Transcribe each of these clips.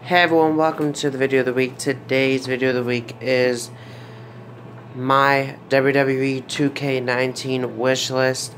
Hey everyone, welcome to the video of the week. Today's video of the week is my WWE 2K19 wish list.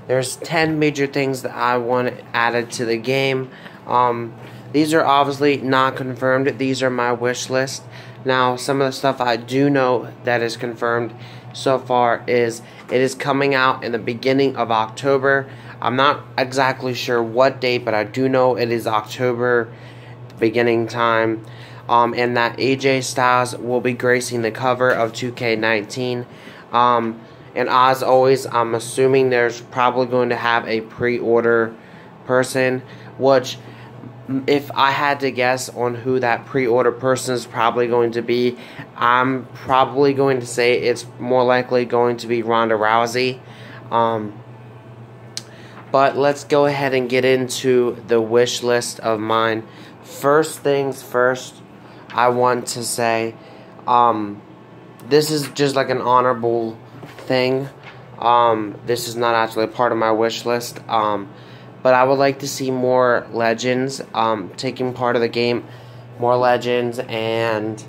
There's 10 major things that I want added to the game. These are obviously not confirmed. These are my wish list. Now, some of the stuff I do know that is confirmed so far is it is coming out in the beginning of October. I'm not exactly sure what date, but I do know it is October beginning time, and that AJ Styles will be gracing the cover of 2K19. And as always, I'm assuming there's probably going to have a pre-order person, which, if I had to guess on who that pre-order person is probably going to be, I'm probably going to say it's more likely going to be Ronda Rousey. But let's go ahead and get into the wish list of mine. First things first, I want to say, this is just like an honorable thing. This is not actually a part of my wish list, but I would like to see more legends taking part of the game. More legends, and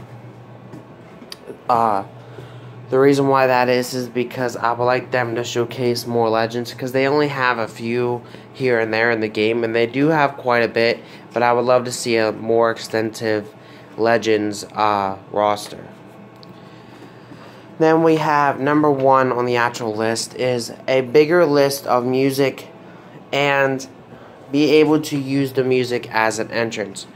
the reason why that is because I would like them to showcase more legends, because they only have a few here and there in the game, and they do have quite a bit, but I would love to see a more extensive legends roster. Then we have number 1 on the actual list is a bigger list of music and be able to use the music as an entrance.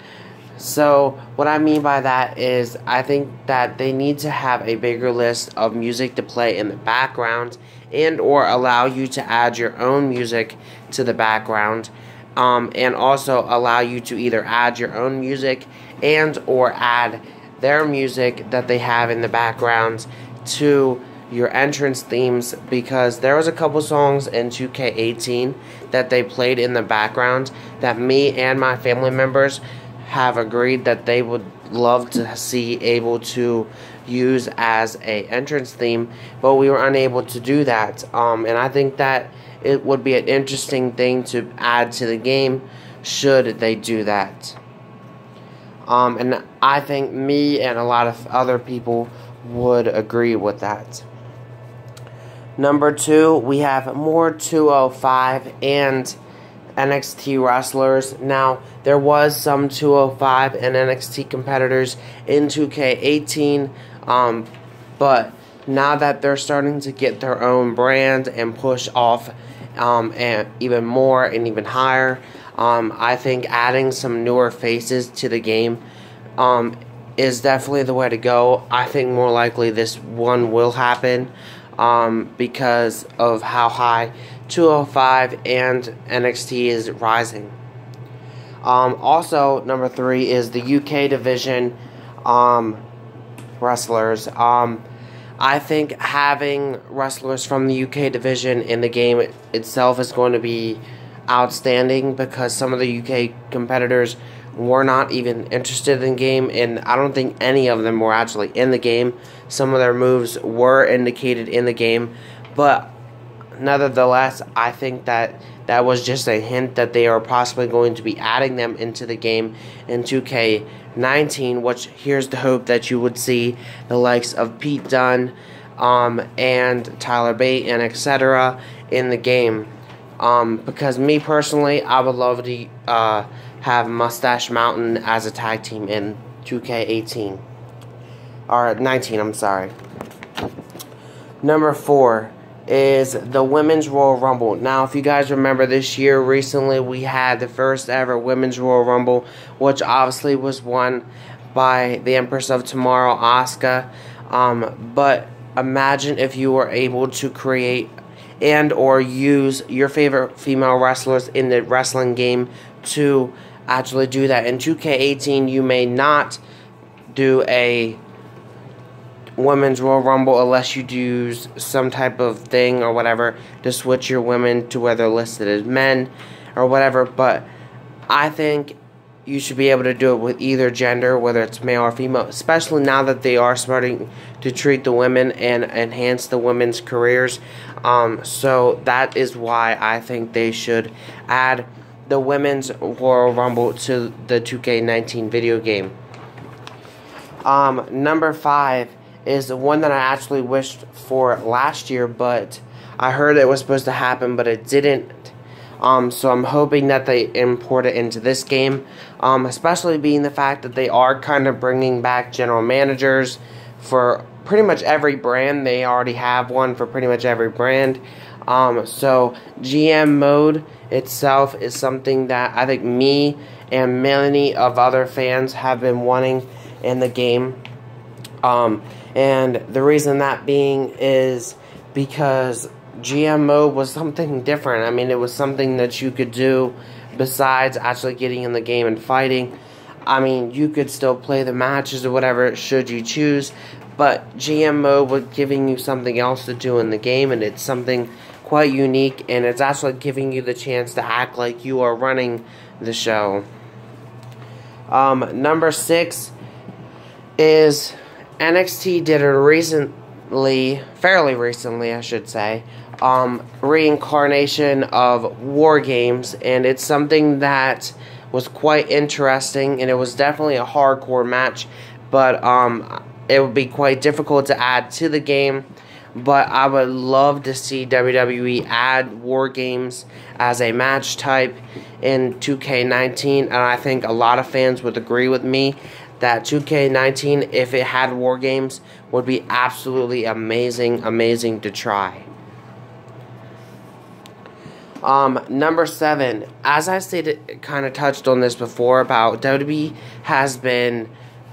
So what I mean by that is I think that they need to have a bigger list of music to play in the background, and or allow you to add your own music to the background, and also allow you to either add your own music and or add their music that they have in the background to your entrance themes, because there was a couple songs in 2K18 that they played in the background that me and my family members have agreed that they would love to see able to use as a entrance theme, but we were unable to do that. And I think that it would be an interesting thing to add to the game should they do that. And I think me and a lot of other people would agree with that. Number 2, we have more 205 and NXT wrestlers. Now, there was some 205 and NXT competitors in 2K18, but now that they're starting to get their own brand and push off and even more and even higher, I think adding some newer faces to the game is definitely the way to go. I think more likely this one will happen because of how high 205 and NXT is rising. Also, number 3 is the UK division wrestlers. I think having wrestlers from the UK division in the game itself is going to be outstanding, because some of the UK competitors were not even interested in the game, and I don't think any of them were actually in the game. Some of their moves were indicated in the game, but nevertheless, I think that that was just a hint that they are possibly going to be adding them into the game in 2K19, which here's the hope that you would see the likes of Pete Dunne and Tyler Bate and etc. in the game. Because me personally, I would love to have Mustache Mountain as a tag team in 2K18. Or 19, I'm sorry. Number 4 is the Women's Royal Rumble. Now, if you guys remember, this year, recently, we had the first ever Women's Royal Rumble, which obviously was won by the Empress of Tomorrow, Asuka. But imagine if you were able to create and or use your favorite female wrestlers in the wrestling game to actually do that. In 2K18, you may not do a Women's Royal Rumble unless you use some type of thing or whatever to switch your women to where they're listed as men or whatever, but I think you should be able to do it with either gender, whether it's male or female, especially now that they are starting to treat the women and enhance the women's careers. So that is why I think they should add the Women's Royal Rumble to the 2K19 video game. Number 5 is the one that I actually wished for last year, but I heard it was supposed to happen, but it didn't. So I'm hoping that they import it into this game, especially being the fact that they are kind of bringing back general managers for pretty much every brand. They already have one for pretty much every brand. So GM mode itself is something that I think me and many of other fans have been wanting in the game. And the reason that being is because GM mode was something different. I mean, it was something that you could do besides actually getting in the game and fighting. I mean, you could still play the matches or whatever should you choose, but GM mode was giving you something else to do in the game, and it's something quite unique, and it's actually giving you the chance to act like you are running the show. Number 6 is NXT did a fairly recently, I should say, reincarnation of War Games, and it's something that was quite interesting, and it was definitely a hardcore match, but it would be quite difficult to add to the game. But I would love to see WWE add War Games as a match type in 2K19, and I think a lot of fans would agree with me that 2K19, if it had War Games, would be absolutely amazing to try. Number 7, as I stated, kind of touched on this before, about WWE has been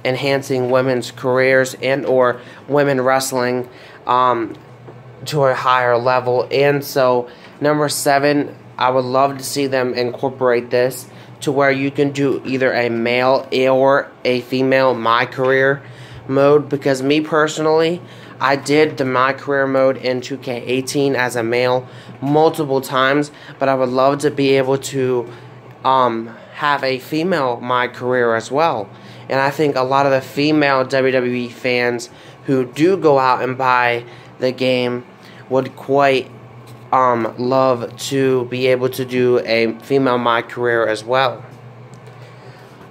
enhancing women's careers and or women wrestling to a higher level, and so number 7, I would love to see them incorporate this to where you can do either a male or a female My Career mode, because me personally, I did the My Career mode in 2K18 as a male multiple times, but I would love to be able to have a female My Career as well. And I think a lot of the female WWE fans who do go out and buy the game would quite love to be able to do a female My Career as well.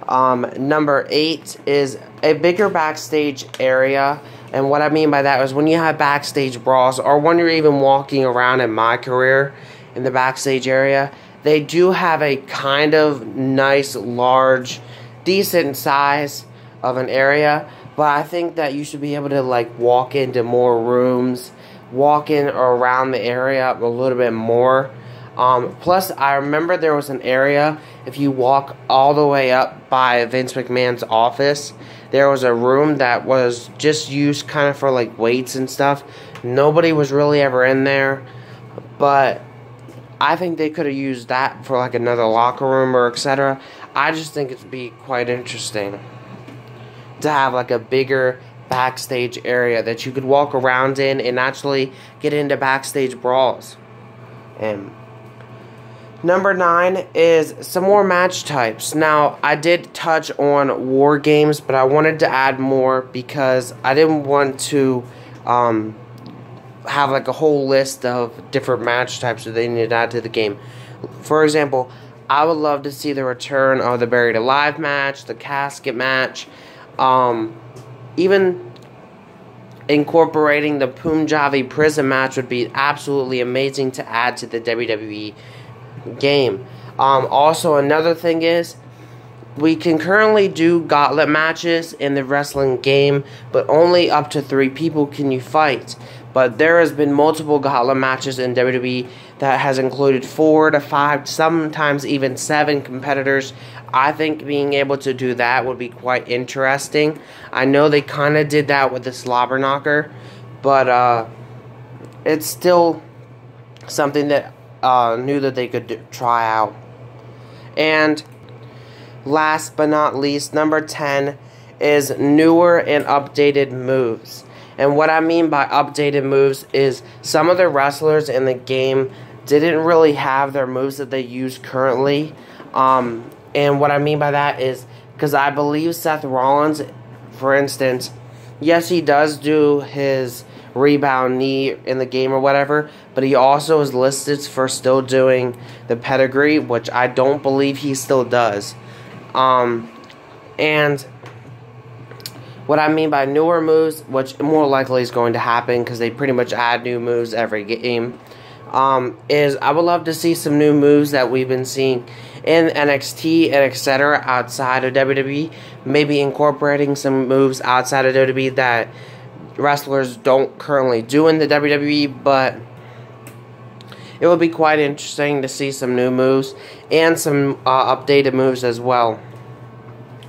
Number 8 is a bigger backstage area, and what I mean by that is when you have backstage brawls, or when you're even walking around in My Career in the backstage area, they do have a kind of nice, large, decent size of an area, but I think that you should be able to like walk into more rooms, walk in or around the area a little bit more. Plus, I remember there was an area, if you walk all the way up by Vince McMahon's office, there was a room that was just used kind of for like weights and stuff. Nobody was really ever in there, but I think they could have used that for like another locker room or etc. I just think it'd be quite interesting to have like a bigger backstage area that you could walk around in and actually get into backstage brawls. And number 9 is some more match types. Now, I did touch on War Games, but I wanted to add more because I didn't want to have like a whole list of different match types that they needed to add to the game. For example, I would love to see the return of the Buried Alive match, the Casket match, even incorporating the Punjabi prison match would be absolutely amazing to add to the WWE game. Also, another thing is, we can currently do gauntlet matches in the wrestling game, but only up to 3 people can you fight. But there has been multiple gauntlet matches in WWE that has included 4 to 5, sometimes even 7 competitors. I think being able to do that would be quite interesting. I know they kind of did that with the Slobber Knocker, but it's still something that new that they could try out. And last but not least, number 10 is newer and updated moves. And what I mean by updated moves is some of the wrestlers in the game didn't really have their moves that they use currently. And what I mean by that is, because I believe Seth Rollins, for instance, yes, he does do his rebound knee in the game or whatever, but he also is listed for still doing the pedigree, which I don't believe he still does. And what I mean by newer moves, which more likely is going to happen because they pretty much add new moves every game, is I would love to see some new moves that we've been seeing in NXT and etc. outside of WWE. Maybe incorporating some moves outside of WWE that wrestlers don't currently do in the WWE, but it would be quite interesting to see some new moves and some updated moves as well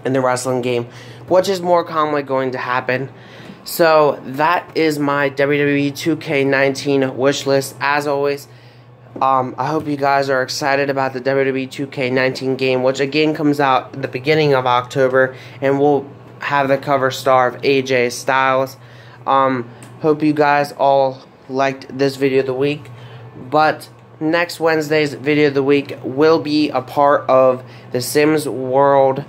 in the wrestling game, which is more commonly going to happen. So that is my WWE 2K19 wish list. As always, I hope you guys are excited about the WWE 2K19 game, which again comes out at the beginning of October, and will have the cover star of AJ Styles. Hope you guys all liked this video of the week, but next Wednesday's video of the week will be a part of the Sims World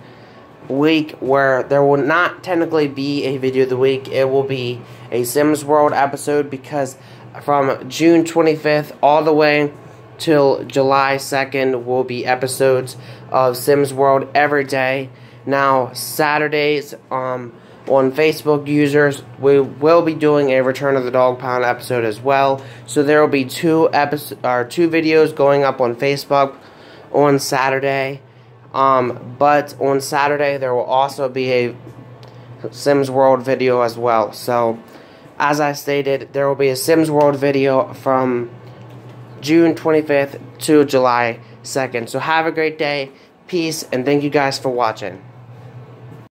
week, where there will not technically be a video of the week. It will be a Sims World episode, because from June 25th all the way till July 2nd will be episodes of Sims World every day. Now Saturdays, on Facebook users, we will be doing a Return of the Dog Pound episode as well. So there will be two videos going up on Facebook on Saturday. But on Saturday there will also be a Sims World video as well. So as I stated, there will be a Sims World video from June 25th to July 2nd. So have a great day, peace, and thank you guys for watching.